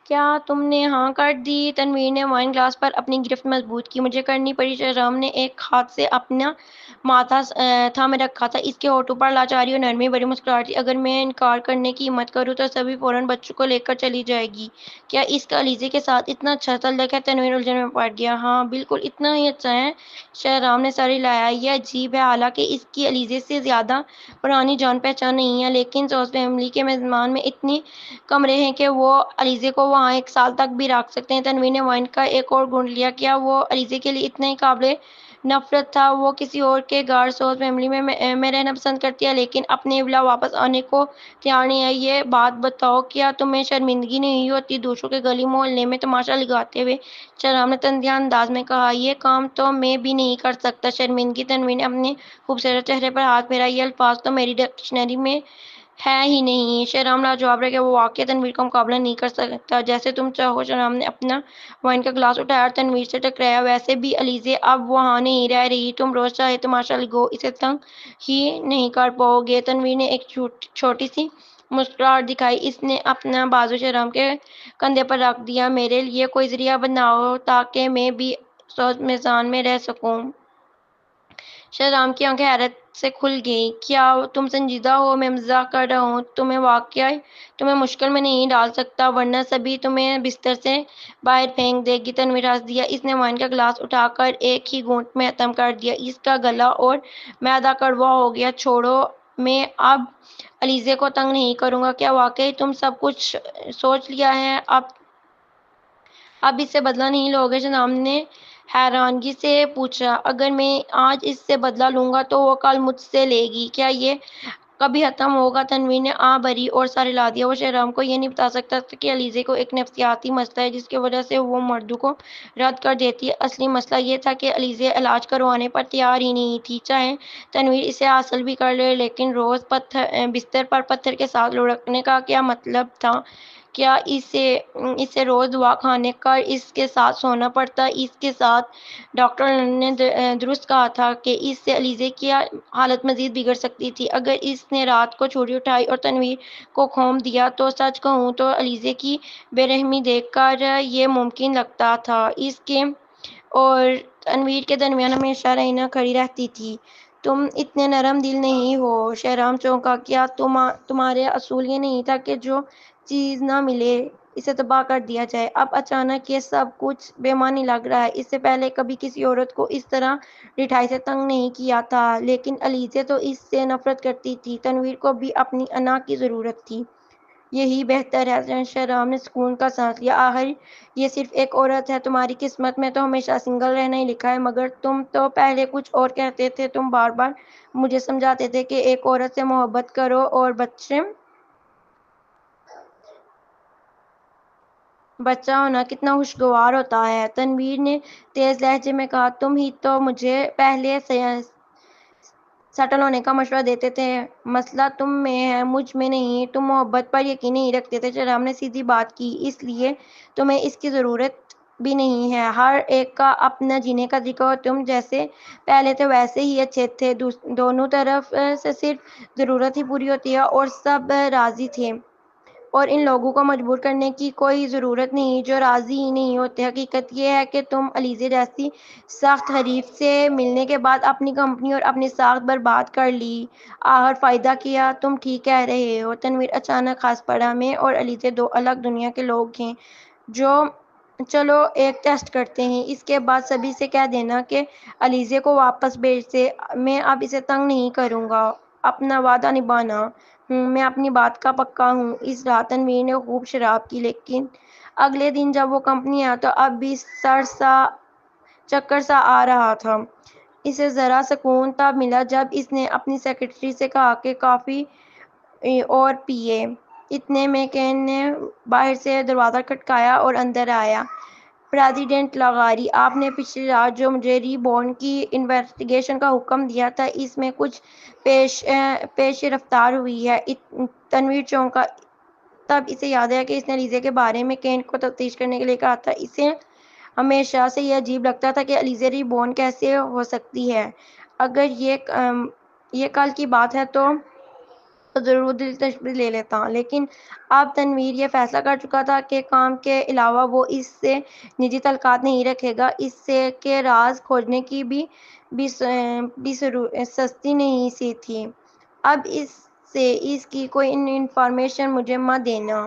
کیا تم نے ہاں کر دی؟ تنویر نے وائن گلاس پر اپنی گرفت مضبوط کی۔ مجھے کرنی پڑی۔ شہرام نے ایک ہاتھ سے اپنا ماتھا تھامے رکھا تھا۔ اس کے ہونٹوں پر لاچاری اور نرمی بھری مسکراہٹ تھی۔ اگر میں انکار کرنے کی ہمت کروں تو سبھی فوراً بچوں کو لے کر چلی جائے گی۔ کیا اس کا علیزے کے ساتھ اتنا اچھا تعلق ہے؟ تنویر الجھن میں پڑ گیا۔ ہاں بالکل اتنا ہی اچھا ہے، شہرام نے سر ہلایا۔ یہ عجیب ہے، حالانکہ اس کی علیزے سے زیادہ پرانی جان پہچان نہیں ہے، لیکن سوز فیملی کے میزبان میں اتنی کمرے ہیں کہ وہ علیزے کو وہاں 1 سال تک بھی رکھ سکتے ہیں۔ تنویر نے وائن کا ایک اور گھونٹ لیا۔ کیا وہ علیزے کے لیے اتنا ہی قابل نفرت تھا؟ وہ کسی اور کے گھر سوز فیملی میں رہنا پسند کرتی ہے، لیکن اپنے ولا واپس آنے کو تیار نہیں ہے۔ یہ بات بتاؤ، کیا تمہیں شرمندگی نہیں ہوتی دوسروں کے گلی محلے میں تماشا لگاتے ہوئے؟ شہرام نے تنزیہ انداز میں کہا۔ یہ کام تو میں بھی نہیں کر سکتا۔ شرمندگی؟ تنویر نے اپنے خوبصورت چہرے پر ہاتھ پھیرا۔ یہ الفاظ تو میری ڈکشنری میں ہے ہی نہیں۔ شہرام لاجواب رہ گیا۔ وہ واقعی تنویر کا مقابلہ نہیں کر سکتا۔ جیسے تم چاہو۔ شہرام نے اپنا وائن کا گلاس اٹھایا اور تنویر سے ٹکرایا۔ ویسے بھی علیزے اب وہاں نہیں رہ رہی، تم روز چاہے تماشا لگاؤ، اسے تنگ ہی نہیں کر پاؤ گے۔ تنویر نے ایک چھوٹی سی مسکراہٹ دکھائی۔ اس نے اپنا بازو شہرام کے کندھے پر رکھ دیا۔ میرے لیے کوئی ذریعہ بناؤ تاکہ میں بھی سوز میزان میں رہ سکوں۔ شہرام کی آنکھیں حیرت سے کھل گئیں۔ کیا تم سنجیدہ ہو؟ میں مزاح کر رہا ہوں۔ تمہیں مشکل میں نہیں ڈال سکتا، ورنہ سبھی تمہیں بستر سے باہر پھینک دے گی۔ تنویر ہنس دیا۔ اس نے وائن کا گلاس اٹھا کر ایک ہی گھونٹ میں ختم کر دیا۔ اس کا گلا اور معدہ کڑوا ہو گیا۔ چھوڑو، میں اب علیزے کو تنگ نہیں کروں گا۔ کیا واقعی تم سب کچھ سوچ لیا ہے؟ اب اس سے بدلہ نہیں لو گے؟ شہرام نے حیرانگی سے پوچھا۔ اگر میں آج اس سے بدلہ لوں گا تو وہ کل مجھ سے لے گی۔ کیا یہ کبھی ختم ہوگا؟ تنویر نے آہ بھری اور سر ہلا دیا۔ وہ شہرام کو یہ نہیں بتا سکتا تھا کہ علیزے کو ایک نفسیاتی مسئلہ ہے جس کی وجہ سے وہ مردوں کو رد کر دیتی ہے۔ اصلی مسئلہ یہ تھا کہ علیزے علاج کروانے پر تیار ہی نہیں تھی۔ چاہے تنویر اسے حاصل بھی کر لے، لیکن روز بستر پر پتھر کے ساتھ لڑکنے کا کیا مطلب تھا؟ کیا اسے روز دوا کھانے کر اس کے ساتھ سونا پڑتا؟ اس کے ساتھ؟ ڈاکٹر نے درست کہا تھا کہ اس سے علیزے کی حالت مزید بگڑ سکتی تھی۔ اگر اس نے رات کو چھری اٹھائی اور تنویر کو کھونپ دیا تو سچ کہوں تو علیزے کی بے رحمی دیکھ کر یہ ممکن لگتا تھا۔ اس کے اور تنویر کے درمیان ہمیشہ رہنا کھڑی رہتی تھی۔ تم اتنے نرم دل نہیں ہو۔ شہرام چونکا۔ کیا تمہارا اصول یہ نہیں تھا کہ جو چیز نہ ملے اسے تباہ کر دیا جائے؟ اب اچانک یہ سب کچھ بے معنی لگ رہا ہے۔ اس سے پہلے کبھی کسی عورت کو اس طرح ڈٹھائی سے تنگ نہیں کیا تھا، لیکن علیزے تو اس سے نفرت کرتی تھی۔ تنویر کو بھی اپنی انا کی ضرورت تھی۔ یہی بہتر ہے۔ شہرام نے سکون کا سانس لیا۔ آخر یہ صرف ایک عورت ہے۔ تمہاری قسمت میں تو ہمیشہ سنگل رہنا ہی لکھا ہے۔ مگر تم تو پہلے کچھ اور کہتے تھے۔ تم بار بار مجھے سمجھاتے تھے کہ ایک عورت سے محبت کرو اور بچہ ہونا کتنا خوشگوار ہوتا ہے۔ تنویر نے تیز لہجے میں کہا۔ تم ہی تو مجھے پہلے سیٹل ہونے کا مشورہ دیتے تھے۔ مسئلہ تم میں ہے، مجھ میں نہیں۔ تم محبت پر یقین نہیں رکھتے تھے۔ شہرام نے سیدھی بات کی۔ اس لیے تمہیں اس کی ضرورت بھی نہیں ہے۔ ہر ایک کا اپنا جینے کا طریقہ اور تم جیسے پہلے تھے ویسے ہی اچھے تھے۔ دونوں طرف سے صرف ضرورت ہی پوری ہوتی ہے اور سب راضی تھے، اور ان لوگوں کو مجبور کرنے کی کوئی ضرورت نہیں جو راضی ہی نہیں ہوتے۔ حقیقت یہ ہے کہ تم علیزے جیسی سخت حریف سے ملنے کے بعد اپنی کمپنی اور اپنی ساکھ برباد کر لی۔ آخر فائدہ کیا؟ تم ٹھیک کہہ رہے ہو۔ تنویر اچانک ہنس پڑا۔ میں اور علیزے دو الگ دنیا کے لوگ ہیں۔ چلو ایک ٹیسٹ کرتے ہیں۔ اس کے بعد سبھی سے کہہ دینا کہ علیزے کو واپس بھیج دے۔ میں اب اسے تنگ نہیں کروں گا۔ اپنا وعدہ نبھانا۔ میں اپنی بات کا پکا ہوں۔ اس رات تنویر نے خوب شراب کی، لیکن اگلے دن جب وہ کمپنی آیا تو اب بھی چکر سا آ رہا تھا۔ اسے ذرا سکون تب ملا جب اس نے اپنی سیکرٹری سے کہا کہ کافی اور پیئے۔ اتنے میں کین نے باہر سے دروازہ کھٹکھٹایا اور اندر آیا۔ پریزیڈنٹ لاغاری، آپ نے پچھلی رات جو مجھے ری بورن کی انویسٹیگیشن کا حکم دیا تھا، اس میں کچھ پیش رفت ہوئی ہے۔ تنویر چونکا۔ تب اسے یاد آیا کہ اس نے علیزے کے بارے میں کین کو تفتیش کرنے کے لیے کہا تھا۔ اسے ہمیشہ سے یہ عجیب لگتا تھا کہ علیزے ری بورن کیسے ہو سکتی ہے۔ اگر یہ کل کی بات ہے تو تو ضرور وہ دلچسپی لے لیتا، لیکن اب تنویر یہ فیصلہ کر چکا تھا کہ کام کے علاوہ وہ اس سے نجی تعلقات نہیں رکھے گا۔ اس سے کہ راز کھوجنے کی بھی سستی نہیں سی تھی۔ اب اس سے اس کی کوئی انفارمیشن مجھے مت دینا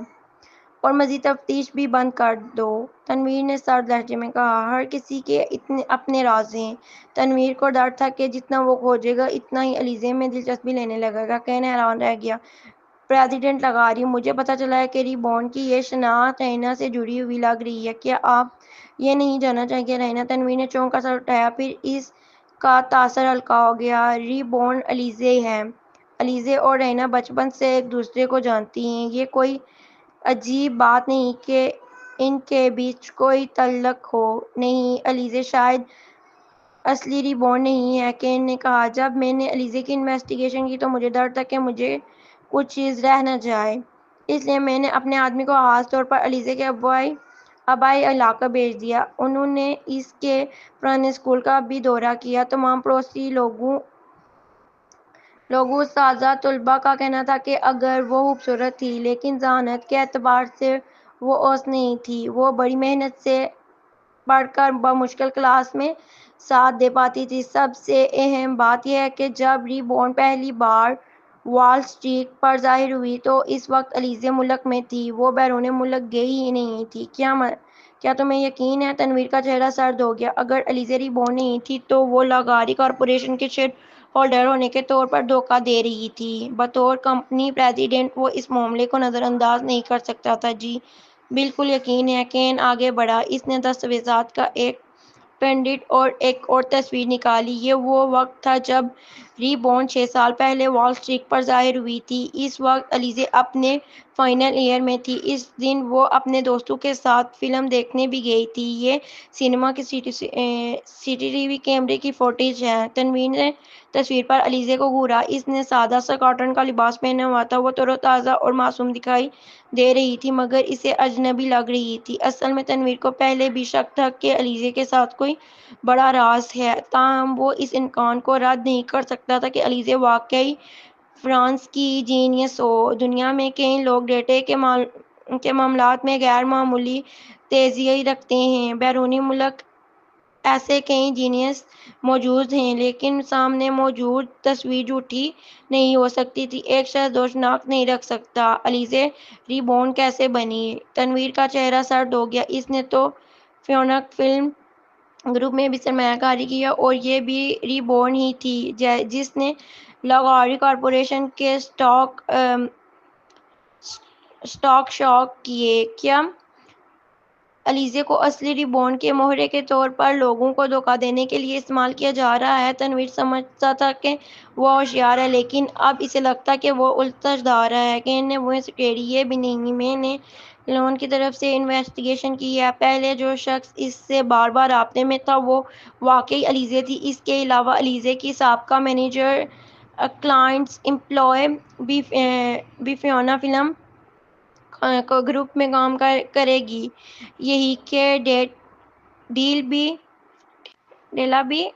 اور مزید تفتیش بھی بند کر دو، تنویر نے سرد لہجے میں کہا۔ ہر کسی کے اپنے راز ہیں۔ تنویر کو ڈر تھا کہ جتنا وہ کھوجے گا اتنا ہی علیزے میں دلچسپی لینے لگے گا۔ کین حیران رہ گیا۔ پریزیڈنٹ لغاری، مجھے پتہ چلا ہے کہ ری بورن کی یہ شناخت رینا سے جڑی ہوئی لگ رہی ہے۔ کیا آپ یہ نہیں جاننا چاہیے رینا؟ تنویر نے چونک کر سر اٹھایا، پھر اس کا تاثر ہلکا ہو گیا۔ ری بورن علیزے ہے۔ علیزے اور رینا بچپن سے ایک دوسرے کو جانتی ہیں۔ یہ کوئی عجیب بات نہیں کہ ان کے بیچ کوئی تعلق ہو۔ نہیں، علیزے شاید اصلی ری بورن نہیں ہے، کین نے کہا۔ جب میں نے علیزے کی انویسٹیگیشن کی تو مجھے ڈر تھا کہ مجھے کچھ چیز رہ نہ جائے، اس لیے میں نے اپنے آدمی کو خاص طور پر علیزے کے آبائی علاقہ بھیج دیا۔ انہوں نے اس کے پرانے اسکول کا بھی دورہ کیا۔ تمام پڑوسی لوگوں، اساتذہ، طلباء کا کہنا تھا کہ اگر وہ خوبصورت تھی لیکن ذہانت کے اعتبار سے وہ اوسط نہیں تھی۔ وہ بڑی محنت سے پڑھ کر بمشکل کلاس میں ساتھ دے پاتی تھی۔ سب سے اہم بات یہ ہے کہ جب ری بورن پہلی بار وال اسٹریٹ پر ظاہر ہوئی تو اس وقت علیزے ملک میں تھی، وہ بیرون ملک گئی ہی نہیں تھی۔ کیا تمہیں یقین ہے؟ تنویر کا چہرہ سرد ہو گیا۔ اگر علیزے ری بورن نہیں تھی تو وہ لاغاری کارپوریشن کے شیئر ہولڈر ہونے کے طور پر دھوکہ دے رہی تھی۔ بطور کمپنی پریزیڈنٹ وہ اس معاملے کو نظر انداز نہیں کر سکتا تھا۔ جی بالکل یقین ہے۔ کین آگے بڑھا۔ اس نے دستاویزات کا ایک پنڈٹ اور ایک اور تصویر نکالی۔ یہ وہ وقت تھا جب ری بورن 6 سال پہلے وال اسٹریٹ پر ظاہر ہوئی تھی۔ اس وقت علیزے اپنے فائنل ایئر میں تھی۔ اس دن وہ اپنے دوستوں کے ساتھ فلم دیکھنے بھی گئی تھی۔ یہ سینما کے سی ٹی وی کیمرے کی فوٹیج ہے۔ تنویر نے تصویر پر علیزے کو گھورا۔ اس نے سادہ سا کاٹن کا لباس پہنا ہوا تھا۔ وہ تر و تازہ اور معصوم دکھائی دے رہی تھی مگر اسے اجنبی لگ رہی تھی۔ اصل میں تنویر کو پہلے بھی شک تھا کہ علیزے کے ساتھ کوئی بڑا راز ہے، تاہم وہ اس امکان کو رد نہیں کر سکتا تھا کہ علیزے واقعی فرانس کی جینیس ہو۔ دنیا میں کئی لوگ ڈیٹے کے معاملات میں غیر معمولی تیزی رکھتے ہیں۔ بیرون ملک ایسے کئی جینیس موجود ہیں، لیکن سامنے موجود تصویر جھوٹی نہیں ہو سکتی تھی۔ ایک شخص دو شناخت نہیں رکھ سکتا۔ علیزے ری بورن کیسے بنی؟ تنویر کا چہرہ سرد ہو گیا۔ اس نے تو فیونک فلم گروپ میں بھی سرمایہ کاری کی اور یہ بھی ری بورن ہی تھی جس نے لاغاری کارپوریشن کے اسٹاک شاک کیے۔ کیا علیزے کو اصلی ری بورن کے مہرے کے طور پر لوگوں کو دھوکہ دینے کے لیے استعمال کیا جا رہا ہے؟ تنویر سمجھتا تھا کہ وہ ہوشیار ہے، لیکن اب اسے لگتا کہ وہ الجھ رہا ہے۔ کین نے منہ سکیڑی۔ یہ بھی نہیں، میں نے لون کی طرف سے انویسٹیگیشن کی ہے۔ پہلے جو شخص اس سے بار بار رابطے میں تھا وہ واقعی علیزے تھی۔ اس کے علاوہ علیزے کی سابقہ مینیجر کلائنٹس امپلائی بھی فیونا فلم گروپ میں کام کرے گی۔ یہی کہ ڈیلا بھی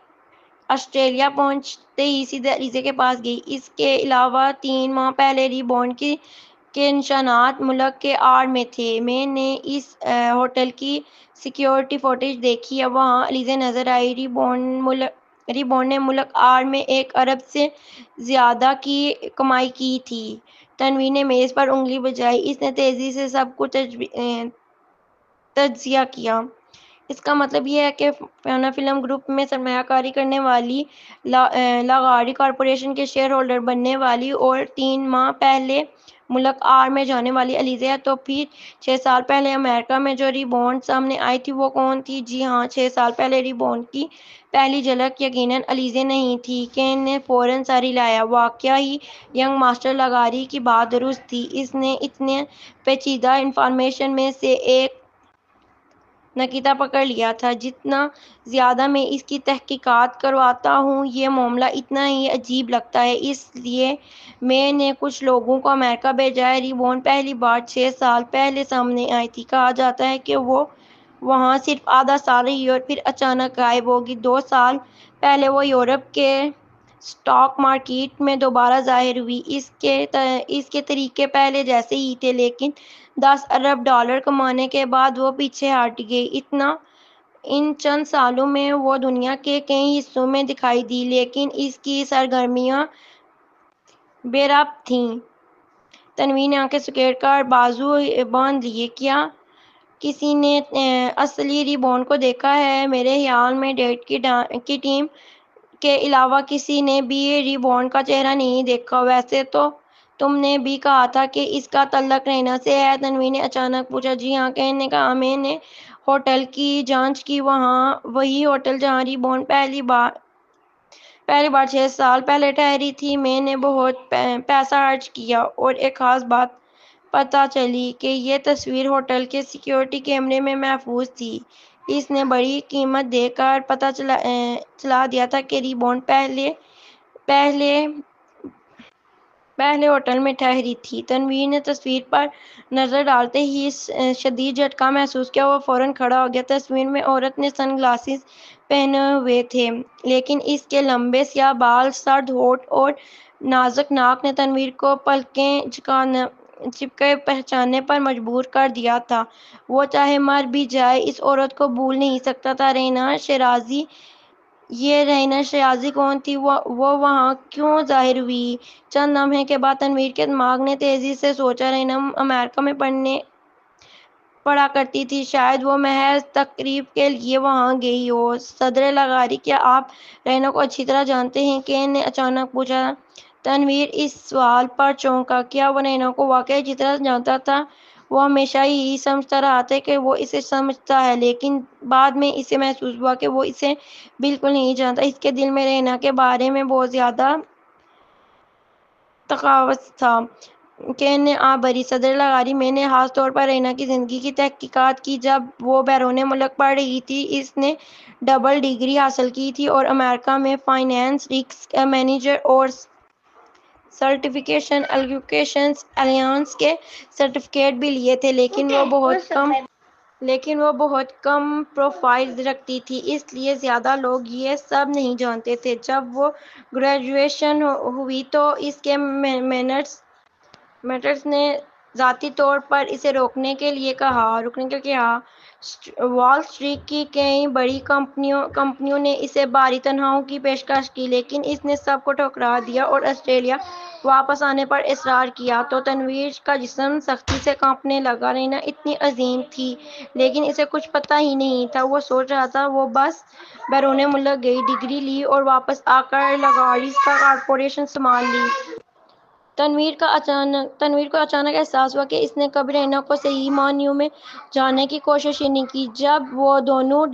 آسٹریلیا پہنچتے ہی سیدھے علیزے کے پاس گئی۔ اس کے علاوہ 3 ماہ پہلے ری بورن کے نشانات ملک کے آڑ میں تھے۔ میں نے اس ہوٹل کی سیکیورٹی فوٹیج دیکھی ہے، وہاں علیزے نظر آئی۔ ری بورن نے ملک آڑ میں 1 ارب سے زیادہ کی کمائی کی تھی۔ تنویر نے میز پر انگلی بجائی۔ اس نے تیزی سے سب کچھ تجزیہ کیا۔ اس کا مطلب یہ ہے کہ فیونا فلم گروپ میں سرمایہ کاری کرنے والی، لاغاری کارپوریشن کے شیئر ہولڈر بننے والی اور 3 ماہ پہلے ملک آڑ میں جانے والی علیزے ہے۔ تو پھر 6 سال پہلے امریکہ میں جو ری بورن سامنے آئی تھی وہ کون تھی؟ جی ہاں، 6 سال پہلے ری بورن کی پہلی جھلک یقیناً علیزے نہیں تھی۔ کین نے فوراً سر ہلایا۔ واقعی ینگ ماسٹر لغاری کی بات درست تھی۔ اس نے اتنے پیچیدہ انفارمیشن میں سے ایک نکتہ پکڑ لیا تھا۔ جتنا زیادہ میں اس کی تحقیقات کرواتا ہوں یہ معاملہ اتنا ہی عجیب لگتا ہے۔ اس لیے میں نے کچھ لوگوں کو امریکہ بھیجا ہے۔ ری بورن پہلی بار 6 سال پہلے سامنے آئی تھی۔ کہا جاتا ہے کہ وہ وہاں صرف آدھا سال رہی اور پھر اچانک غائب ہو گئی۔ 2 سال پہلے وہ یورپ کے اسٹاک مارکیٹ میں دوبارہ ظاہر ہوئی۔ اس کے طریقے پہلے جیسے ہی تھے، لیکن $10 ارب کمانے کے بعد وہ پیچھے ہٹ گئی۔ ان چند سالوں میں وہ دنیا کے کئی حصوں میں دکھائی دی، لیکن اس کی سرگرمیاں بے ربط تھیں۔ تنویر نے آنکھیں سکیڑ کر بازو باندھ لیے۔ کیا کسی نے اصلی ری بورن کو دیکھا ہے؟ میرے خیال میں ڈیڈ کی ٹیم کے علاوہ کسی نے بھی ری بورن کا چہرہ نہیں دیکھا۔ ویسے تو تم نے بھی کہا تھا کہ اس کا تعلق رینا سے ہے، تنویر نے اچانک پوچھا۔ جی ہاں، کین نے کہا۔ میں نے ہوٹل کی جانچ کی، وہی ہوٹل جہاں ری بورن پہلی بار 6 سال پہلے ٹھہری تھی۔ میں نے بہت پیسہ خرچ کیا اور ایک خاص بات پتہ چلی کہ یہ تصویر ہوٹل کے سیکیورٹی کیمرے میں محفوظ تھی۔ اس نے بڑی قیمت دے کر پتہ چلا دیا تھا کہ ری بورن پہلے ہوٹل میں ٹھہری تھی۔ تنویر نے تصویر پر نظر ڈالتے ہی شدید جھٹکا محسوس کیا۔ وہ فوراً کھڑا ہو گیا۔ تصویر میں عورت نے سن گلاسز پہنے ہوئے تھے، لیکن اس کے لمبے سیاہ بال، سرد ہونٹ اور نازک ناک نے تنویر کو پلکیں جھپکے پہچاننے پر مجبور کر دیا تھا۔ وہ چاہے مر بھی جائے، اس عورت کو بھول نہیں سکتا تھا۔ رینا شیرازی۔ یہ رینا شیرازی کون تھی؟ وہ وہاں کیوں ظاہر ہوئی؟ چند لمحے کے بعد تنویر کے دماغ نے تیزی سے سوچا۔ رینا امریکہ میں پڑھا کرتی تھی، شاید وہ محض تقریب کے لیے وہاں گئی ہو۔ صدر لغاری، کیا آپ رینا کو اچھی طرح جانتے ہیں؟ کین نے اچانک پوچھا۔ تنویر اس سوال پر چونکا۔ کیا وہ رینا کو واقعی اچھی طرح جانتا تھا؟ وہ ہمیشہ یہی سمجھتا رہا تھا کہ وہ اسے سمجھتا ہے، لیکن بعد میں اسے محسوس ہوا کہ وہ اسے بالکل نہیں جانتا۔ اس کے دل میں رینا کے بارے میں بہت زیادہ تقاضا تھا۔ کین نے آہ بھری۔ صدر لغاری، میں نے خاص طور پر رینا کی زندگی کی تحقیقات کی۔ جب وہ بیرون ملک پڑھ رہی تھی، اس نے ڈبل ڈگری حاصل کی تھی اور امریکہ میں فائنانس رسک مینجمنٹ اور سرٹیفکیشن ایجوکیشن الائنس کے سرٹیفکیٹ بھی لیے تھے، لیکن وہ بہت کم پروفائل رکھتی تھی، اس لیے زیادہ لوگ یہ سب نہیں جانتے تھے۔ جب وہ گریجویشن ہوئی تو اس کے مینٹرز نے ذاتی طور پر اسے روکنے کے لیے کہا۔ وال اسٹریٹ کی کئی بڑی کمپنیوں نے اسے بھاری تنخواہوں کی پیشکش کی، لیکن اس نے سب کو ٹھکرا دیا اور آسٹریلیا واپس آنے پر اصرار کیا۔ تو تنویر کا جسم سختی سے کانپنے لگا۔ رینا اتنی عظیم تھی، لیکن اسے کچھ پتہ ہی نہیں تھا۔ وہ سوچ رہا تھا، وہ بس بیرون ملک گئی، ڈگری لی اور واپس آ کر لغاریز کا کارپوریشن سنبھال لی۔ تنویر کو اچانک احساس ہوا کہ اس نے کبھی رینا کو صحیح معنیوں میں جاننے کی کوشش ہی نہیں کی۔ جب وہ دونوں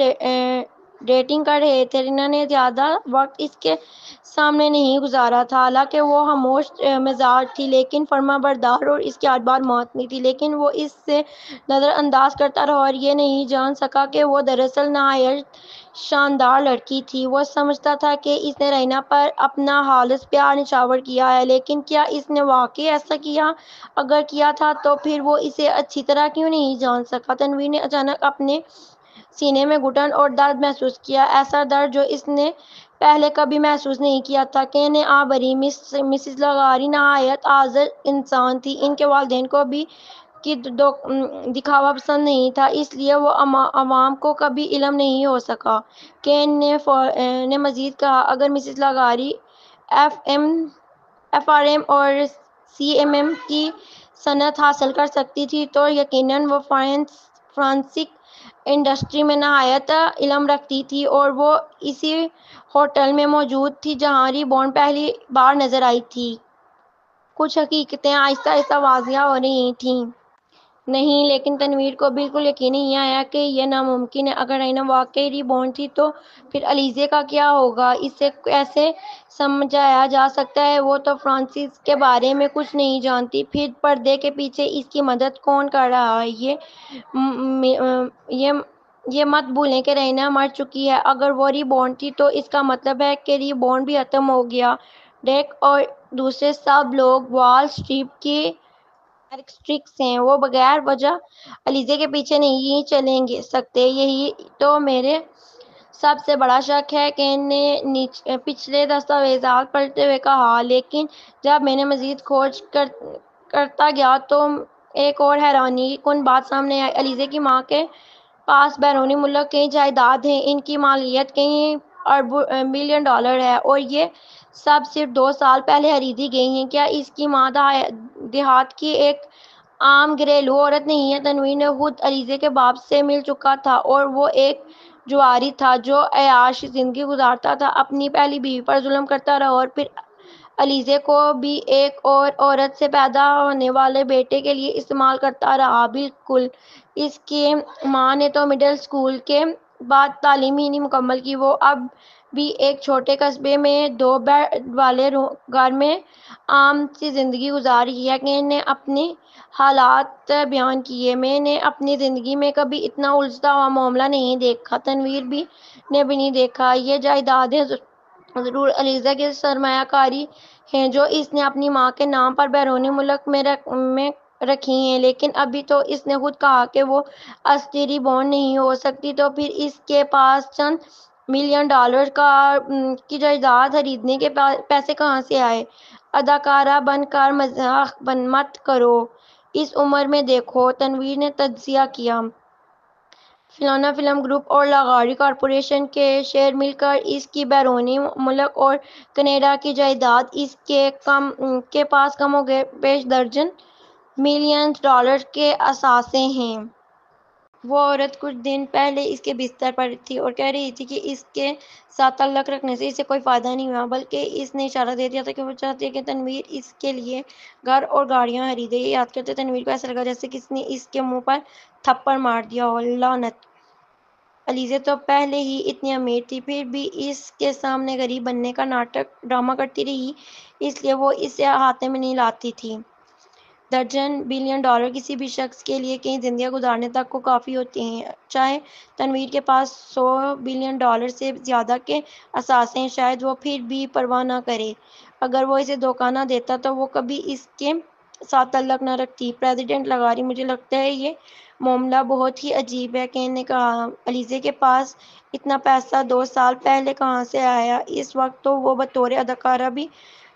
ڈیٹنگ کر رہے تھے، رینا نے زیادہ وقت اس کے سامنے نہیں گزارا تھا۔ حالانکہ وہ خاموش مزاج تھی، لیکن فرمانبردار، اور اس کی ہر بات مانتی تھی، لیکن وہ اس سے نظر انداز کرتا رہا اور یہ نہیں جان سکا کہ وہ دراصل نہایت شاندار لڑکی تھی۔ وہ سمجھتا تھا کہ اس نے رینا پر اپنا خالص پیار نچھاور کیا ہے، لیکن کیا اس نے واقعی ایسا کیا؟ اگر کیا تھا تو پھر وہ اسے اچھی طرح کیوں نہیں جان سکا؟ تنویر نے اچانک اپنے سینے میں گھٹن اور درد محسوس کیا، ایسا درد جو اس نے پہلے کبھی محسوس نہیں کیا تھا۔ کین نے آہ بھری۔ مسز لغاری نہایت آزاد انسان تھی۔ ان کے والدین کو بھی دکھاوا پسند نہیں تھا، اس لیے وہ عوام کو کبھی علم نہیں ہو سکا۔ کین نے مزید کہا، اگر مسز لغاری ایف آر ایم اور سی ایم ایم کی صنعت حاصل کر سکتی تھی تو یقیناً وہ فارنسک انڈسٹری میں نہایت علم رکھتی تھی، اور وہ اسی ہوٹل میں موجود تھی جہاں ری بورن پہلی بار نظر آئی تھی۔ کچھ حقیقتیں آہستہ آہستہ واضح ہو رہی تھیں۔ نہیں، لیکن تنویر کو بالکل یقین نہیں آیا کہ یہ ناممکن ہے۔ اگر رینا واقعی ری بورن تھی تو پھر الیزے کا کیا ہوگا؟ اسے کیسے سمجھایا جا سکتا ہے؟ وہ تو فرانسس کے بارے میں کچھ نہیں جانتی، پھر پردے کے پیچھے اس کی مدد کون کر رہا ہے؟ یہ مت بھولیں کہ رینا مر چکی ہے۔ اگر وہ ری بورن تھی تو اس کا مطلب ہے کہ ری بورن بھی ختم ہو گیا۔ ڈیک اور دوسرے سب لوگ وال اسٹریٹ کے ایکسٹریکس ہیں، وہ بغیر وجہ الیزے کے پیچھے نہیں چل سکتے۔ یہی تو میرے سب سے بڑا شک ہے، کین نے پچھلے دستاویزات پلٹتے ہوئے کہا۔ لیکن جب میں نے مزید کھوج کرتا گیا تو ایک اور حیرانی کن بات سامنے آئی۔ علیزے کی ماں کے پاس بیرون ملک کئی جائیداد ہیں، ان کی مالیت کئی ارب بلین ڈالر ہے، اور یہ سب صرف 2 سال پہلے خریدی گئی ہیں۔ کیا اس کی ماں دیہات کی ایک عام گھریلو عورت نہیں ہے؟ تنویر نے خود علیزے کے باپ سے مل چکا تھا، اور وہ ایک جواری تھا جو عیاشی زندگی گزارتا تھا، اپنی پہلی بیوی پر ظلم کرتا رہا اور پھر علیزے کو بھی ایک اور عورت سے پیدا ہونے والے بیٹے کے لیے استعمال کرتا رہا۔ بالکل، اس کی ماں نے تو مڈل اسکول کے بعد تعلیم ہی نہیں مکمل کی۔ وہ اب بھی ایک چھوٹے قصبے میں 2 بیڈ والے گھر میں عام سی زندگی گزار رہی ہے۔ کین نے اپنے حالات بیان کیے۔ میں نے اپنی زندگی میں کبھی اتنا الجھتا ہوا معاملہ نہیں دیکھا۔ تنویر نے بھی نہیں دیکھا۔ یہ جائیدادیں ضرور علیزہ کی سرمایہ کاری ہیں جو اس نے اپنی ماں کے نام پر بیرون ملک میں رکھی ہیں، لیکن ابھی تو اس نے خود کہا کہ وہ اصلی ری بورن نہیں ہو سکتی، تو پھر اس کے پاس چند ملین ڈالر کی جائیداد خریدنے کے پیسے کہاں سے آئے؟ اداکارہ بن کر مزاح مت کرو، اس عمر میں دیکھو، تنویر نے تجزیہ کیا۔ فلانا فلم گروپ اور لاغاری کارپوریشن کے شیئر مل کر اس کی بیرون ملک اور کینیڈا کی جائیداد اس کے پاس کم و بیش درجن ملین ڈالر کے اثاثے ہیں۔ وہ عورت کچھ دن پہلے اس کے بستر پر تھی اور کہہ رہی تھی کہ اس کے ساتھ تعلق رکھنے سے اسے کوئی فائدہ نہیں ہوا، بلکہ اس نے اشارہ دے دیا تھا کہ وہ چاہتی ہے کہ تنویر اس کے لیے گھر اور گاڑیاں خریدے۔ یہ یاد کرتے تنویر کو ایسا لگا جیسے کسی نے اس کے منہ پر تھپڑ مار دیا ہو۔ لعنت! علیزہ تو پہلے ہی اتنی امیر تھی، پھر بھی اس کے سامنے غریب بننے کا ڈرامہ کرتی رہی، اس لیے وہ اسے احاطے میں نہیں لاتی تھی۔ درجن بلین ڈالر کسی بھی شخص کے لیے کئی زندگیاں گزارنے تک کو کافی ہوتے ہیں۔ چاہے تنویر کے پاس 100 بلین ڈالر سے زیادہ کے اثاثے ہیں، شاید وہ پھر بھی پرواہ نہ کرے۔ اگر وہ اسے دھوکہ نہ دیتا تو وہ کبھی اس کے ساتھ تعلق نہ رکھتی۔ پریزیڈنٹ لاغاری، مجھے لگتا ہے یہ معاملہ بہت ہی عجیب ہے، کین نے کہا۔ علیزہ کے پاس اتنا پیسہ 2 سال پہلے کہاں سے آیا؟ اس وقت تو وہ بطور اداکارہ بھی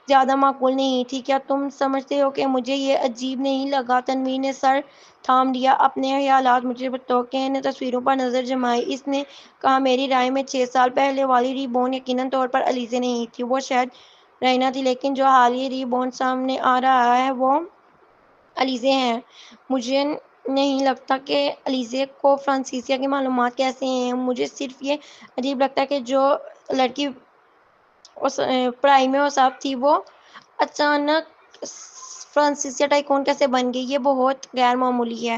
زیادہ معقول نہیں تھی۔ کیا تم سمجھتے ہو کہ مجھے یہ عجیب نہیں لگا؟ تنویر نے سر تھام لیا۔ اپنے خیالات مجھے بتاؤ۔ کین نے تصویروں پر نظر جمائی۔ اس نے کہا، میری رائے میں 6 سال پہلے والی ری بورن یقیناً طور پر علیزہ نہیں تھی، وہ شاید رائنا تھی، لیکن جو حالیہ ری بورن سامنے آ رہا ہے وہ علیزہ ہے۔ مجھے نہیں لگتا کہ علیزہ کو فرانسیسیہ کی معلومات کیسے ہیں۔ مجھے صرف یہ عجیب لگتا ہے کہ جو لڑکی پڑھائی میں اوسط تھی وہ اچانک فرانسیسیہ ٹائکون کیسے بن گئی؟ یہ بہت غیر معمولی ہے۔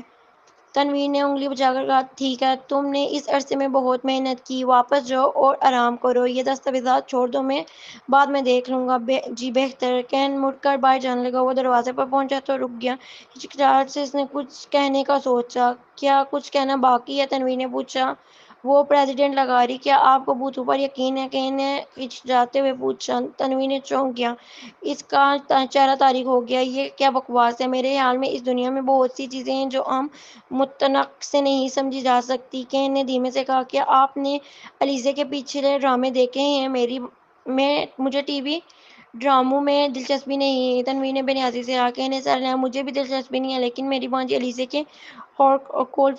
تنویر نے انگلی بجا کر کہا، ٹھیک ہے، تم نے اس عرصے میں بہت محنت کی، واپس جاؤ اور آرام کرو، یہ دستاویزات چھوڑ دو، میں بعد میں دیکھ لوں گا۔ جی بہتر۔ کین مڑ کر باہر جانے لگا۔ وہ دروازے پر پہنچا تو رک گیا۔ ہچکچاہٹ سے اس نے کچھ کہنے کا سوچا۔ کیا کچھ کہنا باقی ہے؟ تنویر نے پوچھا۔ وہ پریزیڈنٹ لاغاری، کیا آپ کو بھوتوں پر یقین ہے؟ کین نے ہچکچاتے ہوئے پوچھا۔ تنویر نے چونک گیا۔ اس کا چہرہ تاریک ہو گیا۔ یہ کیا بکواس ہے؟ میرے خیال میں اس دنیا میں بہت سی چیزیں ہیں جو عام منطق سے نہیں سمجھی جا سکتی۔ کین نے دھیمے سے کہا، کیا آپ نے علیزہ کے پچھلے ڈرامے دیکھے ہیں؟ مجھے ٹی وی ڈراموں میں دلچسپی نہیں ہے۔ تنویر نے بے نیازی سے کہا۔ کین نے سر ہلایا۔ مجھے بھی دلچسپی نہیں ہے، لیکن میری بھانجی علیزہ کی ہارڈ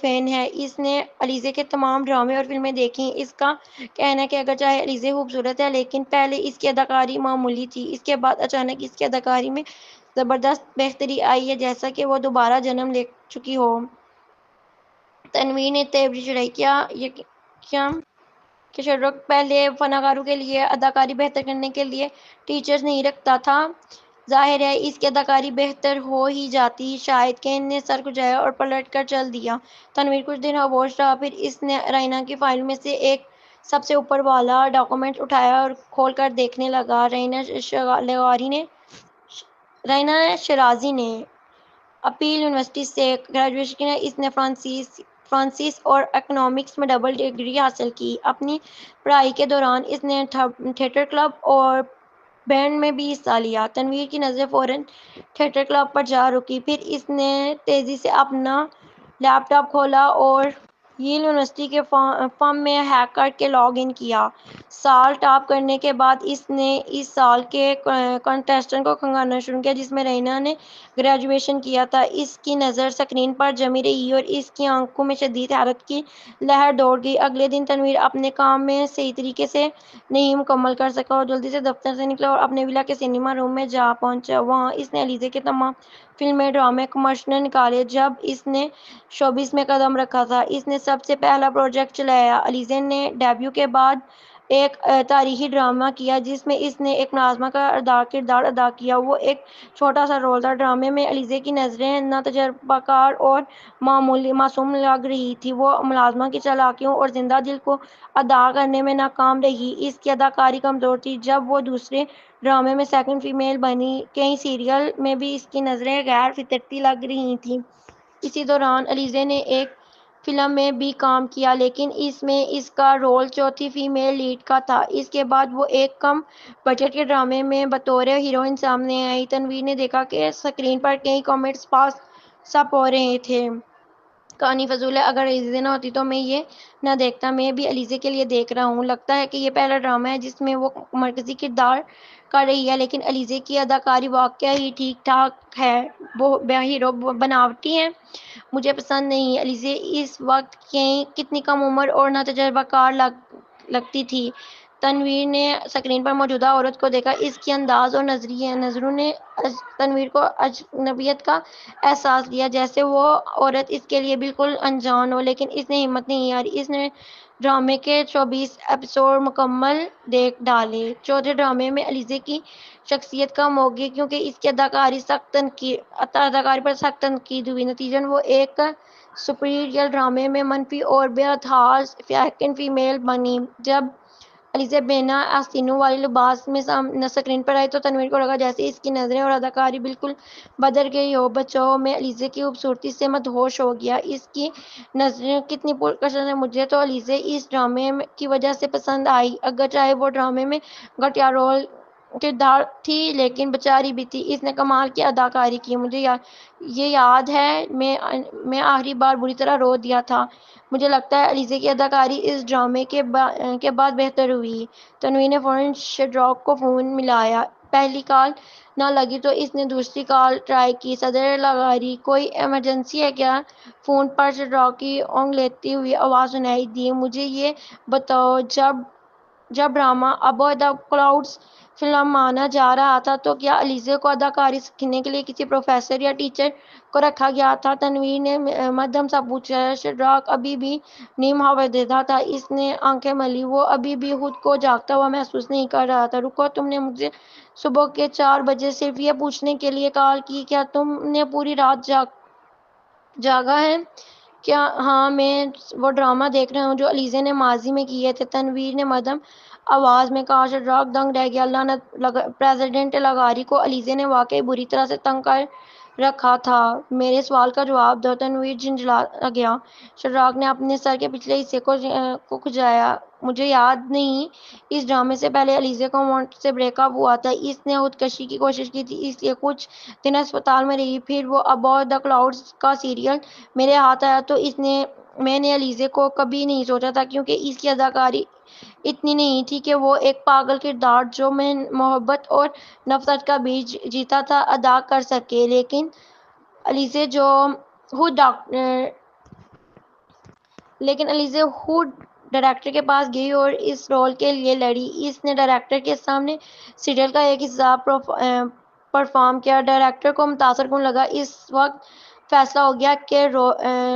فین ہے۔ اس نے علیزہ کے تمام ڈرامے اور فلمیں دیکھی ہیں۔ اس کا کہنا ہے کہ اگرچہ علیزہ خوبصورت ہے، لیکن پہلے اس کی اداکاری معمولی تھی، اس کے بعد اچانک اس کی اداکاری میں زبردست بہتری آئی ہے، جیسا کہ وہ دوبارہ جنم لے چکی ہو۔ تنویر نے تیوری چڑھائی۔ کیا کہ شرروک پہلے فنکاروں کے لیے اداکاری بہتر کرنے کے لیے ٹیچرز نہیں رکھتا تھا؟ ظاہر ہے اس کی اداکاری بہتر ہو ہی جاتی شاید۔ کین نے سر کھجایا اور پلٹ کر چل دیا۔ تنویر کچھ دیر خاموش رہا، پھر اس نے رائنا کی فائلوں میں سے ایک سب سے اوپر والا ڈاکومنٹ اٹھایا اور کھول کر دیکھنے لگا۔ رائنا شیرازی نے اپیل یونیورسٹی سے گریجویشن کی ہے۔ اس نے فرانسیسی اور اکنامکس میں ڈبل ڈگری حاصل کی۔ اپنی پڑھائی کے دوران اس نے تھیٹر کلب اور بینڈ میں بھی حصہ لیا۔ تنویر کی نظریں فوراً تھیٹر کلب پر جا رکی، پھر اس نے تیزی سے اپنا لیپ ٹاپ کھولا اور ییل یونیورسٹی کے فارم میں ہیک کر کے لاگ ان کیا۔ سال ٹاپ کرنے کے بعد اس نے اس سال کے کنٹیسٹنٹ کو کھنگالنا شروع کیا جس میں رینا نے گریجویشن کیا تھا۔ اس کی نظر اسکرین پر جمی رہی اور اس کی آنکھوں میں شدید حیرت کی لہر دوڑ گئی۔ اگلے دن تنویر اپنے کام میں صحیح طریقے سے نہیں مکمل کر سکا اور جلدی سے دفتر سے نکلا اور اپنے ولا کے سنیما روم میں جا پہنچا۔ وہاں اس نے علیزہ کے تمام فلمیں، ڈرامے، کمرشل نکالے۔ جب اس نے شوبز میں قدم رکھا تھا اس نے سب سے پہلا پروجیکٹ چلایا۔ علیزہ نے ڈیبیو کے بعد ایک تاریخی ڈرامہ کیا جس میں اس نے ایک ملازمہ کا کردار ادا کیا۔ وہ ایک چھوٹا سا رول تھا۔ ڈرامے میں علیزہ کی نظریں ناتجربہ کار اور معصوم لگ رہی تھیں۔ وہ ملازمہ کی چالاکیوں اور زندہ دل کو ادا کرنے میں ناکام رہی۔ اس کی اداکاری کمزور تھی۔ جب وہ دوسرے ڈرامے میں سیکنڈ فیمیل بنی، کئی سیریل میں بھی اس کی نظریں غیر فطرتی لگ رہی تھیں۔ اسی دوران علیزہ نے ایک فلم میں بھی کام کیا لیکن اس میں اس کا رول چوتھی فیمیل لیڈ کا تھا۔ اس کے بعد وہ ایک کم بجٹ کے ڈرامے میں بطور ہیروئن سامنے آئی۔ تنویر نے دیکھا کہ اسکرین پر کئی کامنٹس پاس سپ ہو رہے تھے۔ کہانی فضول ہے، اگر علیزہ نہ ہوتی تو میں یہ نہ دیکھتا۔ میں بھی علیزہ کے لیے دیکھ رہا ہوں۔ لگتا ہے کہ یہ پہلا ڈرامہ ہے جس میں وہ مرکزی کردار کر رہی ہے لیکن علیزہ کی اداکاری واقعی ٹھیک ٹھاک ہے۔ ہیرو بناوٹی ہے، مجھے پسند نہیں۔ علیزہ اس وقت کتنی کم عمر اور ناتجربہ کار لگتی تھی۔ تنویر نے اسکرین پر موجودہ عورت کو دیکھا۔ اس کے انداز اور نظروں نے تنویر کو اجنبیت کا احساس دیا، جیسے وہ عورت اس کے لیے بالکل انجان ہو۔ لیکن اس نے ہمت نہیں ہاری۔ اس نے ڈرامے کے 24 ایپیسوڈ مکمل دیکھ ڈالے۔ چوتھے ڈرامے میں علیزہ کی شخصیت کم ہوگی کیونکہ اس کی اداکاری پر سخت تنقید ہوئی۔ نتیجتاً وہ ایک سپیریئر ڈرامے میں منفی اور بے اتحاد سیکنڈ فیمیل بنی۔ جب علیزہ بنا آستینوں والے لباس میں اسکرین پر آئی تو تنویر کو لگا جیسے اس کی نظریں اور اداکاری بالکل بدل گئی ہو۔ بچاؤ میں علیزہ کی خوبصورتی سے مدہوش ہو گیا۔ اس کی نظریں کتنی پرکشش ہیں۔ مجھے تو علیزہ اس ڈرامے کی وجہ سے پسند آئی، اگرچہ وہ ڈرامے میں گھٹیا رول کردار تھی لیکن بیچاری بھی تھی۔ اس نے کمال کی اداکاری کی۔ مجھے یہ یاد ہے میں آخری بار بری طرح رو دیا تھا۔ مجھے لگتا ہے علیزہ کی اداکاری اس ڈرامے کے بعد بہتر ہوئی۔ تنویر نے فوراً شیڈراک کو فون ملایا۔ پہلی کال نہ لگی تو اس نے دوسری کال ٹرائی کی۔ صدر لغاری، کوئی ایمرجنسی ہے کیا؟ فون پر شیڈراک کی اونگ لیتی ہوئی آواز سنائی دی۔ مجھے یہ بتاؤ، جب ڈرامہ ابو دی کلاؤڈز فلم آنا جا رہا تھا تو کیا علیزہ کو اداکاری سیکھنے کے لیے کسی پروفیسر یا ٹیچر کو رکھا گیا تھا؟ تنویر نے مدھم سا پوچھا۔ شیڈراک ابھی بھی نیم خوابیدہ تھا۔ اس نے آنکھیں ملی۔ وہ ابھی بھی خود کو جاگتا ہوا محسوس نہیں کر رہا تھا۔ رکو، تم نے مجھے صبح کے 4 بجے صرف یہ پوچھنے کے لیے کال کی، کیا تم نے پوری رات جاگا ہے؟ کیا؟ ہاں، میں وہ ڈرامہ دیکھ رہا ہوں جو علیزہ نے ماضی میں کیے تھے، تنویر نے مدھم آواز میں کہا۔ شیڈراک دنگ رہ گیا۔ لعنت! پریزیڈنٹ لغاری کو علیزہ نے واقعی بری طرح سے تنگ کر رکھا تھا۔ میرے سوال کا جواب دو۔ تنویر جھنجھلا گیا۔ شیڈراک نے اپنے سر کے پچھلے حصے کو کھجایا۔ مجھے یاد نہیں، اس ڈرامے سے پہلے علیزہ کو مونٹ سے بریک اپ ہوا تھا۔ اس نے خودکشی کی کوشش کی تھی، اس لیے کچھ دن ہسپتال میں رہی۔ پھر وہ ابو دی کلاؤڈز کا سیریل میرے ہاتھ آیا تو میں نے علیزہ کو کبھی نہیں سوچا تھا کیونکہ اس کی اداکاری اتنی نہیں تھی کہ وہ ایک پاگل کردار جو میں محبت اور نفرت کا بیج جیتا تھا ادا کر سکے۔ لیکن علیزہ خود ڈائریکٹر کے پاس گئی اور اس رول کے لیے لڑی۔ اس نے ڈائریکٹر کے سامنے سیریل کا ایک حصہ پرفارم کیا۔ ڈائریکٹر کو متاثر کن لگا۔ اس وقت فیصلہ ہو گیا کہ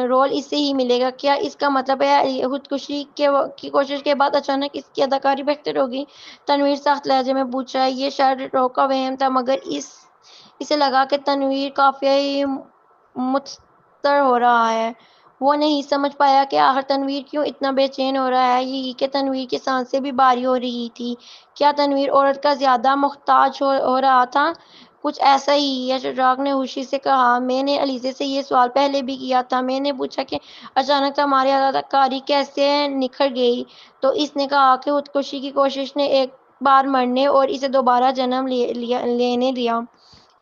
رول اس سے ہی ملے گا۔ کیا اس کا مطلب ہے خودکشی کی کوشش کے بعد اچانک اس کی اداکاری بہتر ہو گئی؟ تنویر سخت لہجے میں پوچھا۔ یہ شاید شیڈراک کا وہم تھا، مگر اسے لگا کہ تنویر کافی متاثر ہو رہا ہے۔ وہ نہیں سمجھ پایا کہ آخر تنویر کیوں اتنا بے چین ہو رہا ہے۔ یہی کہ تنویر کی سانسیں بھی بھاری ہو رہی تھیں۔ کیا تنویر عورت کا زیادہ محتاج ہو رہا تھا؟ کچھ ایسا ہی ہے، شیڈراک نے ہوشی سے کہا۔ میں نے علیزہ سے یہ سوال پہلے بھی کیا تھا۔ میں نے پوچھا کہ اچانک تمہاری اداکاری کیسے نکھر گئی؟ تو اس نے کہا کہ خودکشی کی کوشش نے ایک بار مرنے اور اسے دوبارہ جنم لینے دیا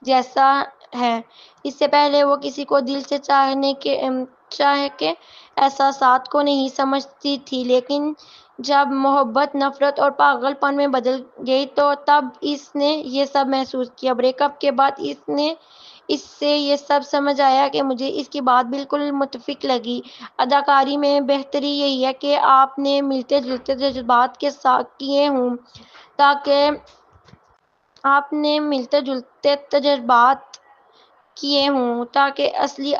جیسا ہے۔ اس سے پہلے وہ کسی کو دل سے چاہ کے احساسات کو نہیں سمجھتی تھی، لیکن جب محبت نفرت اور پاگل پن میں بدل گئی تو تب اس نے یہ سب محسوس کیا۔ بریک اپ کے بعد اس سے یہ سب سمجھ آیا کہ مجھے اس کی بات بالکل متفق لگی۔ اداکاری میں بہتری یہی ہے کہ آپ نے ملتے جلتے جذبات کے ساتھ کیے ہوں تاکہ اصلی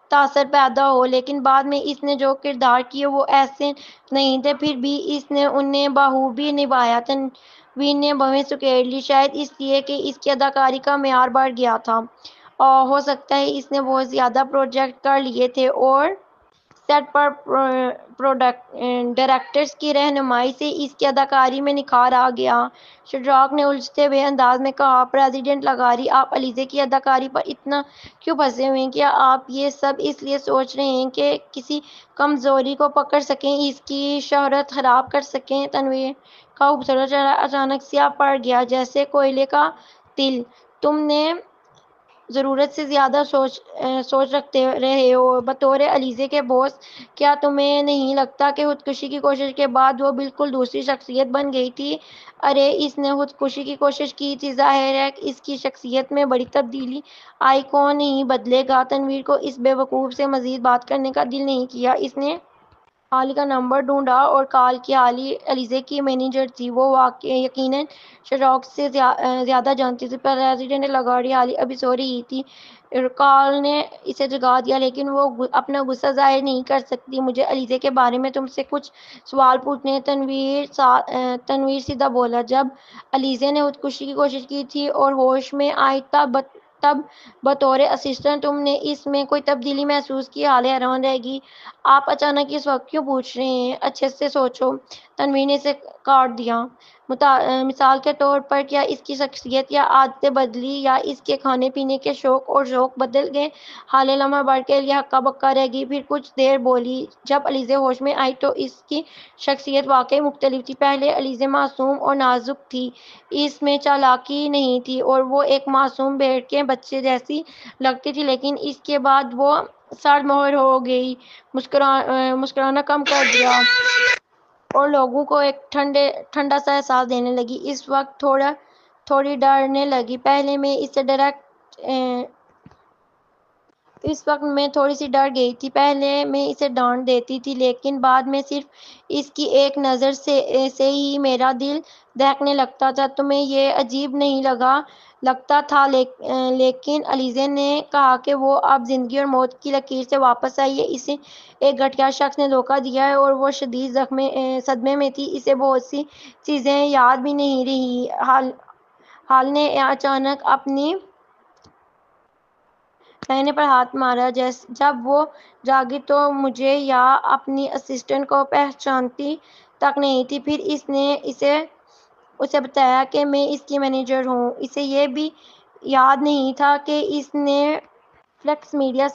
تاثر پیدا ہو، لیکن بعد میں اس نے جو کردار کیے وہ ایسے نہیں تھے، پھر بھی اس نے انہیں بخوبی نبھایا۔ تنویر نے بھویں سکیڑ لی، شاید اس لیے کہ اس کی اداکاری کا معیار بڑھ گیا تھا، اور ہو سکتا ہے اس نے بہت زیادہ پروجیکٹ کر لیے تھے اور سیٹ پر ڈائریکٹرز کی رہنمائی سے اس کی اداکاری میں نکھار آ گیا۔ شاہرخ نے الجھتے ہوئے انداز میں کہا، پریزیڈنٹ لاغاری، آپ علیزے کی اداکاری پر اتنا کیوں پھنسے ہوئے ہیں؟ کیا آپ یہ سب اس لیے سوچ رہے ہیں کہ کسی کمزوری کو پکڑ سکیں، اس کی شہرت خراب کر سکیں؟ تنویر کا خوبصورت چہرہ اچانک سیاہ پڑ گیا، جیسے کوئلے کا تل۔ تم نے ضرورت سے زیادہ سوچ رکھتے رہے ہو۔ بطور علیزے کے باس، کیا تمہیں نہیں لگتا کہ خودکشی کی کوشش کے بعد وہ بالکل دوسری شخصیت بن گئی تھی؟ ارے اس نے خودکشی کی کوشش کی تھی، ظاہر ہے اس کی شخصیت میں بڑی تبدیلی آئی، کون نہیں بدلے گا؟ تنویر کو اس بے وقوف سے مزید بات کرنے کا دل نہیں کیا۔ اس نے حالی کا نمبر ڈھونڈا اور کال کی۔ حالی علیزے کی مینیجر تھی، وہ یقیناً شاہرخ سے زیادہ جانتی تھی۔ پریزیڈنٹ لاغاری، حالی ابھی سو رہی تھی۔ کال نے اسے جگا دیا، لیکن وہ اپنا غصہ ظاہر نہیں کر سکی۔ مجھے علیزے کے بارے میں تم سے کچھ سوال پوچھنے ہیں، تنویر سیدھا بولا۔ جب علیزے نے خودکشی کی کوشش کی تھی اور ہوش میں آئی تب بطور اسسٹنٹ تم نے اس میں کوئی تبدیلی محسوس کی؟ حالی حیران رہ گئی۔ آپ اچانک اس وقت کیوں پوچھ رہے ہیں؟ اچھے سے سوچو۔ تنویر نے اسے کاٹ دیا۔ مثال کے طور پر، کیا اس کی شخصیت یا عادتیں بدلی، یا اس کے کھانے پینے کے شوق اور ذوق بدل گئے؟ حالی لمحہ بھر کے لیے ہکا بکا رہ گئی، پھر کچھ دیر بولی۔ جب علیزے ہوش میں آئی تو اس کی شخصیت واقعی مختلف تھی۔ پہلے علیزے معصوم اور نازک تھی، اس میں چالاکی نہیں تھی اور وہ ایک معصوم بھیڑ کے بچے جیسی لگتی تھی، لیکن اس کے بعد وہ سرد مہر ہو گئی، مسکرانا کم کر دیا اور لوگوں کو ایک ٹھنڈا سا احساس دینے لگی۔ اس وقت تھوڑی ڈرنے لگی۔ پہلے میں تھوڑی سی ڈر گئی تھی، پہلے میں اسے ڈانٹ دیتی تھی، لیکن بعد میں صرف اس کی ایک نظر سے ہی میرا دل دہکنے لگتا تھا۔ تمہیں یہ عجیب نہیں لگتا تھا؟ لیکن علیزے نے کہا کہ وہ اب زندگی اور موت کی لکیر سے واپس آئی ہے، اسے ایک گھٹیا شخص نے دھوکا دیا ہے اور وہ شدید صدمے میں تھی، اسے بہت سی چیزیں یاد بھی نہیں رہیں۔ حال نے اچانک اپنی سینے پر ہاتھ مارا۔ جب وہ جاگی تو مجھے یا اپنی اسسٹنٹ کو پہچانتی تک نہیں تھی۔ پھر اس نے اسے بتایا کہ میں اس کی مینیجر ہوں۔ اسے یہ بھی یاد نہیں تھا کہ اس نے فلیکس میڈیا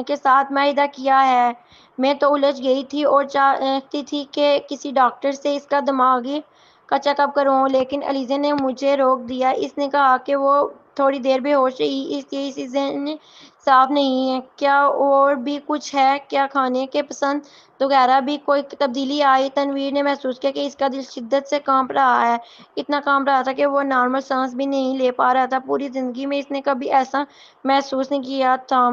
کے ساتھ معاہدہ کیا ہے۔ میں تو الجھ گئی تھی اور چاہتی تھی کہ کسی ڈاکٹر سے اس کا دماغ کا چیک اپ کرواؤں، لیکن علیزے نے مجھے روک دیا۔ اس نے کہا کہ وہ تھوڑی دیر بے ہوش رہی، اس لیے اس کی ذہن صاف نہیں ہے۔ کیا اور بھی کچھ ہے؟ کیا کھانے کے پسند وغیرہ بھی کوئی تبدیلی آئی؟ تنویر نے محسوس کیا کہ اس کا دل شدت سے کانپ رہا ہے، اتنا کانپ رہا تھا کہ وہ نارمل سانس بھی نہیں لے پا رہا تھا۔ پوری زندگی میں اس نے کبھی ایسا محسوس نہیں کیا تھا۔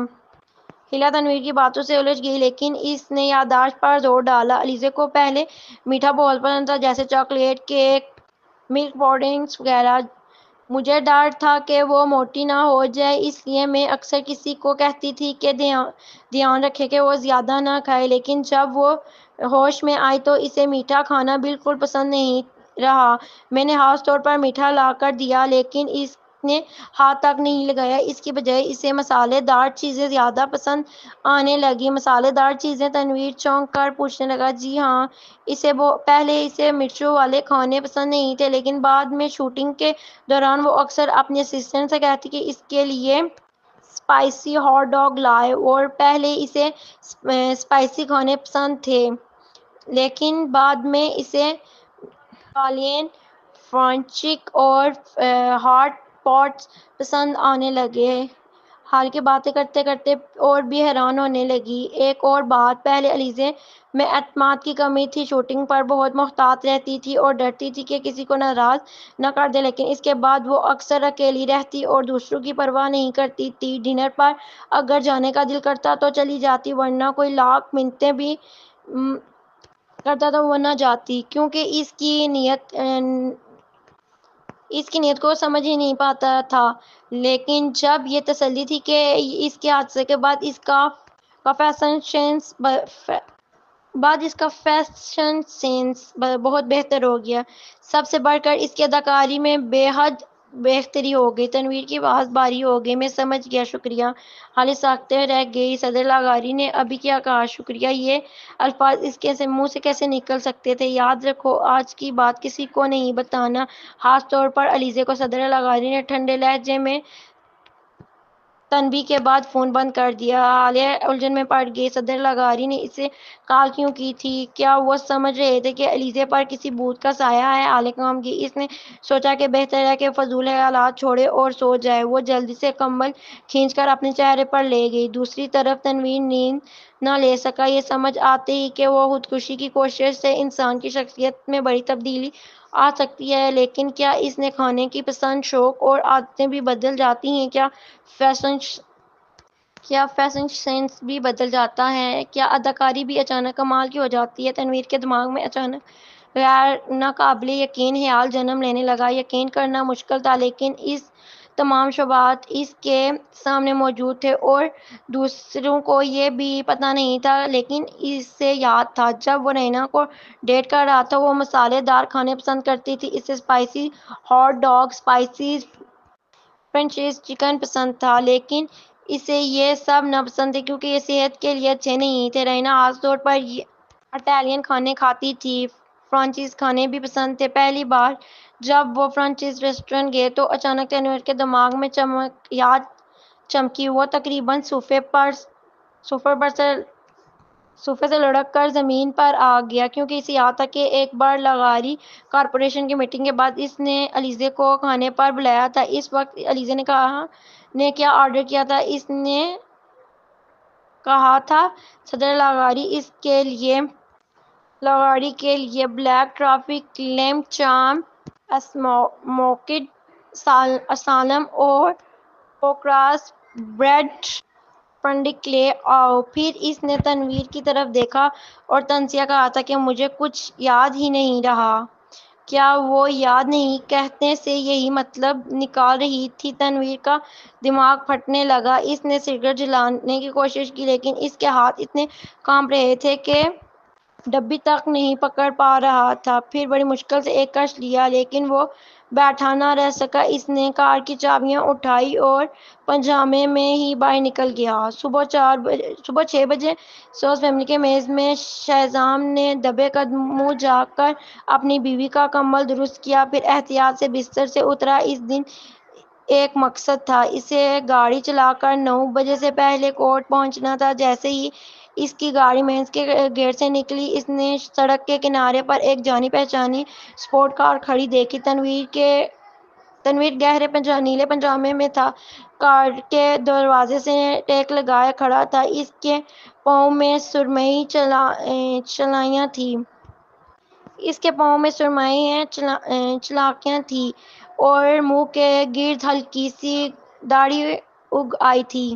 ہیلا تنویر کی باتوں سے الجھ گئی، لیکن اس نے یادداشت پر زور ڈالا۔ علیزے کو پہلے میٹھا بہت پسند تھا، جیسے چاکلیٹ، کیک، ملک پڈنگز وغیرہ۔ مجھے ڈر تھا کہ وہ موٹی نہ ہو جائے، اس لیے میں اکثر کسی کو کہتی تھی کہ دھیان رکھے کہ وہ زیادہ نہ کھائے، لیکن جب وہ ہوش میں آئی تو اسے میٹھا کھانا بالکل پسند نہیں رہا۔ میں نے خاص طور پر میٹھا لا کر دیا، لیکن اس نے ہاتھ تک نہیں لگایا۔ اس کی بجائے اسے مسالے دار چیزیں زیادہ پسند آنے لگیں۔ مسالے دار چیزیں؟ تنویر چونک کر پوچھنے لگا۔ جی ہاں، پہلے اسے مرچوں والے کھانے پسند نہیں تھے، لیکن بعد میں شوٹنگ کے دوران وہ اکثر اپنی اسسٹنٹ سے کہتی کہ اس کے لیے اسپائسی ہاٹ ڈاگ لائے، اور پہلے اسے اسپائسی کھانے پسند تھے، لیکن بعد میں اسے اٹالین فرانچ اور ہاٹ پاٹس پسند آنے لگے۔ حال کی باتیں کرتے کرتے اور بھی حیران ہونے لگی۔ ایک اور بات، پہلے علیزے میں اعتماد کی کمی تھی، شوٹنگ پر بہت محتاط رہتی تھی اور ڈرتی تھی کہ کسی کو ناراض نہ کر دے، لیکن اس کے بعد وہ اکثر اکیلی رہتی اور دوسروں کی پرواہ نہیں کرتی تھی۔ ڈنر پر اگر جانے کا دل کرتا تو چلی جاتی، ورنہ کوئی لاکھ منتیں بھی کرتا تو وہ نہ جاتی، کیونکہ اس کی نیت کو سمجھ ہی نہیں پاتا تھا۔ لیکن جب یہ تسلی تھی کہ اس کے حادثے کے بعد اس کا فیشن سینس بہت بہتر ہو گیا۔ سب سے بڑھ کر اس کی اداکاری میں بے حد بہتری ہو گئی۔ تنویر کی آواز بھاری ہو گئی۔ میں سمجھ گیا، شکریہ۔ خالد ساکتے رہ گئی۔ صدر لاغاری نے ابھی کیا کہا؟ شکریہ، یہ الفاظ اس کے منہ سے کیسے نکل سکتے تھے؟ یاد رکھو، آج کی بات کسی کو نہیں بتانا، خاص طور پر علیزے کو۔ صدر لاغاری نے ٹھنڈے لہجے میں تنبیہ کے بعد فون بند کر دیا۔ عالیہ الجھن میں پڑ گئی۔ صدر لاغاری نے اسے کال کیوں کی تھی؟ کیا وہ سمجھ رہے تھے کہ علیزے پر کسی بھوت کا سایہ ہے؟ عالیہ کام کی۔ اس نے سوچا کہ بہتر ہے کہ فضول خیالات چھوڑے اور سو جائے۔ وہ جلدی سے کمبل کھینچ کر اپنے چہرے پر لے گئی۔ دوسری طرف تنویر نیند نہ لے سکا، یہ سمجھ آتے ہی کہ وہ خودکشی کی کوشش سے انسان کی شخصیت میں بڑی تبدیلی آ سکتی ہے۔ لیکن کیا اس سے کھانے کی پسند، شوق اور عادتیں بھی بدل جاتی ہیں؟ کیا فیشن سینس بھی بدل جاتا ہے؟ کیا اداکاری بھی اچانک کمال کی ہو جاتی ہے؟ تنویر کے دماغ میں اچانک غیر ناقابل یقین خیال جنم لینے لگا۔ یقین کرنا مشکل تھا، لیکن اس تمام شبہات اس کے سامنے موجود تھے اور دوسروں کو یہ بھی پتہ نہیں تھا، لیکن اسے یاد تھا جب وہ رینا کو ڈیٹ کر رہا تھا، وہ مسالے دار کھانے پسند کرتی تھی۔ اسے spicy hot dog, spicy French chicken پسند تھا، لیکن اسے یہ سب نہ پسند تھے کیونکہ یہ صحت کے لیے اچھے نہیں تھے۔ رینا خاص طور پر اٹالین کھانے کھاتی تھی، فرانسیسی کھانے بھی پسند تھے۔ پہلی بار جب وہ فرانسیسی ریسٹورانٹ گئے تو اچانک تنویر کے دماغ میں یاد چمکی۔ وہ تقریباً صوفے سے لڑک کر زمین پر آ گیا، کیونکہ اسے یاد تھا کہ ایک بار لاغاری کارپوریشن کی میٹنگ کے بعد اس نے علیزے کو کھانے پر بلایا تھا۔ اس وقت علیزے نے کیا آرڈر کیا تھا؟ اس نے کہا تھا صدر لاغاری کے لیے بلیک ٹرفل کلیمپ چاؤم، اسموکڈ سالمن اور پورک بریسٹ پنڈک لے آؤ۔ پھر اس نے تنویر کی طرف دیکھا اور تنزیہ کہا تھا کہ مجھے کچھ یاد ہی نہیں رہا۔ کیا وہ یاد نہیں کہنے سے یہی مطلب نکال رہی تھی؟ تنویر کا دماغ پھٹنے لگا۔ اس نے سگریٹ جلانے کی کوشش کی، لیکن اس کے ہاتھ اتنے کانپ رہے تھے کہ ڈبی تک نہیں پکڑ پا رہا تھا۔ پھر بڑی مشکل سے ایک کش لیا، لیکن وہ بیٹھا نہ رہ سکا۔ اس نے کار کی چابیاں اٹھائیں اور پجامے میں ہی باہر نکل گیا۔ صبح 6 بجے سوز فیملی کے میز میں شہزام نے دبے قدم منہ جا کر اپنی بیوی کا کمبل درست کیا، پھر احتیاط سے بستر سے اترا۔ اس دن ایک مقصد تھا، اسے گاڑی چلا کر 9 بجے سے پہلے کورٹ پہنچنا تھا۔ جیسے ہی اس کی گاڑی مینز کے گیٹ سے نکلی، اس نے سڑک کے کنارے پر ایک جانی پہچانی سپورٹ کار کھڑی دیکھی۔ تنویر گہرے نیلے پجامے میں تھا، کار کے دروازے سے ٹیک لگائے کھڑا تھا۔ اس کے پاؤں میں سرمئی چالیاں تھیں اور منہ کے گرد ہلکی سی داڑھی اگ آئی تھی۔